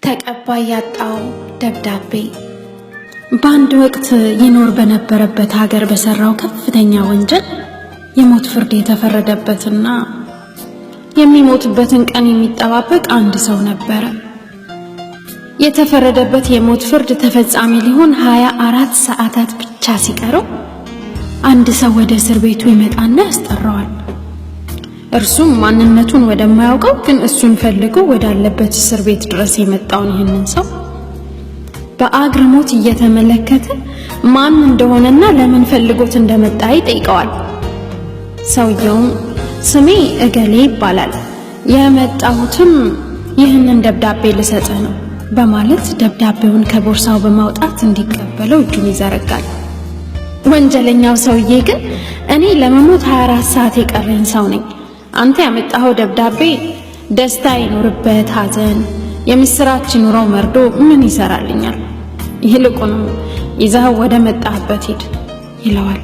ተቀባይ ያጣው ደብዳቤ በአንድ ወቅት ይኖር በነበረበት ሀገር በሰራው ከፍተኛ ወንጀል የሞት ፍርድ የተፈረደበትና የሚሞትበትን ቀን የሚጠባበቅ አንድ ሰው ነበር። የተፈረደበት የሞት ፍርድ ተፈጻሚ ሊሆን 24 ሰዓታት ብቻ ሲቀረው አንድ ሰው ወደ እስር ቤቱ ይመጣና ያስጠራዋል። እርሱም ማንነቱን ወደማያውቀው ግን እሱን ፈልጎ ወዳለበት እስር ቤት ድረስ የመጣውን ይህንን ሰው በአግርሞት እየተመለከተ ማን እንደሆነና ለምን ፈልጎት እንደመጣ ይጠይቀዋል። ሰውየውም ስሜ እገሌ ይባላል፣ የመጣሁትም ይህንን ደብዳቤ ልሰጥህ ነው በማለት ደብዳቤውን ከቦርሳው በማውጣት እንዲቀበለው እጁን ይዘረጋል። ወንጀለኛው ሰውዬ ግን እኔ ለመሞት 24 ሰዓት የቀረኝ ሰው ነኝ፣ አንተ ያመጣኸው ደብዳቤ ደስታ ይኖርበት ሐዘን፣ የምስራች ይኑረው መርዶ ምን ይሰራልኛል? ይልቁንም ይዘኸው ወደ መጣህበት ሂድ ይለዋል።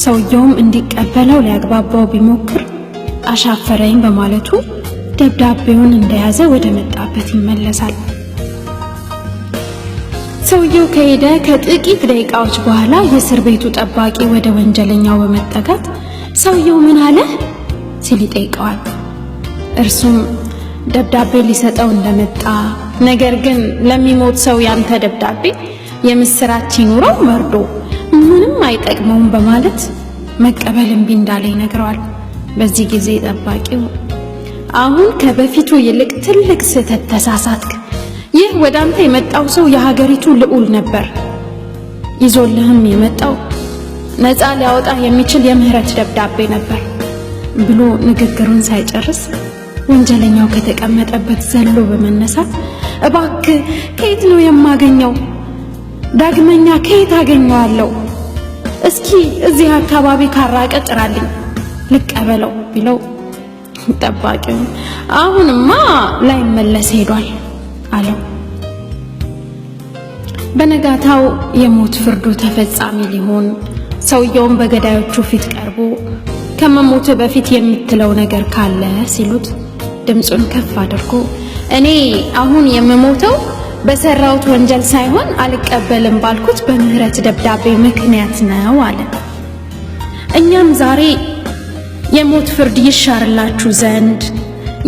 ሰውየውም እንዲቀበለው ሊያግባባው ቢሞክር አሻፈረኝ በማለቱ ደብዳቤውን እንደያዘ ወደ መጣበት ይመለሳል። ሰውየው ከሄደ ከጥቂት ደቂቃዎች በኋላ የእስር ቤቱ ጠባቂ ወደ ወንጀለኛው በመጠጋት ሰውየው ምን አለ ሲል ይጠይቀዋል። እርሱም ደብዳቤ ሊሰጠው እንደመጣ ነገር ግን ለሚሞት ሰው ያንተ ደብዳቤ የምስራች ይኑረው መርዶ ምንም አይጠቅመውም በማለት መቀበል እምቢ እንዳለ ይነግረዋል። በዚህ ጊዜ ጠባቂው አሁን ከበፊቱ ይልቅ ትልቅ ስህተት ተሳሳትክ፣ ይህ ወዳንተ የመጣው ሰው የሀገሪቱ ልዑል ነበር፣ ይዞልህም የመጣው ነፃ ሊያወጣ የሚችል የምህረት ደብዳቤ ነበር ብሎ ንግግሩን ሳይጨርስ ወንጀለኛው ከተቀመጠበት ዘሎ በመነሳት እባክህ ከየት ነው የማገኘው? ዳግመኛ ከየት አገኘዋለሁ? እስኪ እዚህ አካባቢ ካራቀ ጥራልኝ ልቀበለው ቢለው ጠባቂው አሁንማ ላይመለስ ሄዷል አለው። በነጋታው የሞት ፍርዱ ተፈጻሚ ሊሆን ሰውየውን በገዳዮቹ ፊት ቀርቦ ከመሞት በፊት የምትለው ነገር ካለ ሲሉት ድምጹን ከፍ አድርጎ እኔ አሁን የምሞተው በሰራውት ወንጀል ሳይሆን አልቀበልም ባልኩት በምህረት ደብዳቤ ምክንያት ነው አለ። እኛም ዛሬ የሞት ፍርድ ይሻርላችሁ ዘንድ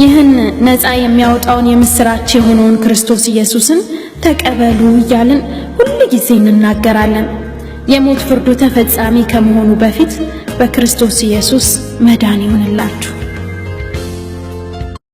ይህን ነፃ የሚያወጣውን የምስራች የሆነውን ክርስቶስ ኢየሱስን ተቀበሉ እያልን ሁሉ ጊዜ እንናገራለን። የሞት ፍርዱ ተፈጻሚ ከመሆኑ በፊት በክርስቶስ ኢየሱስ መዳን ይሁንላችሁ።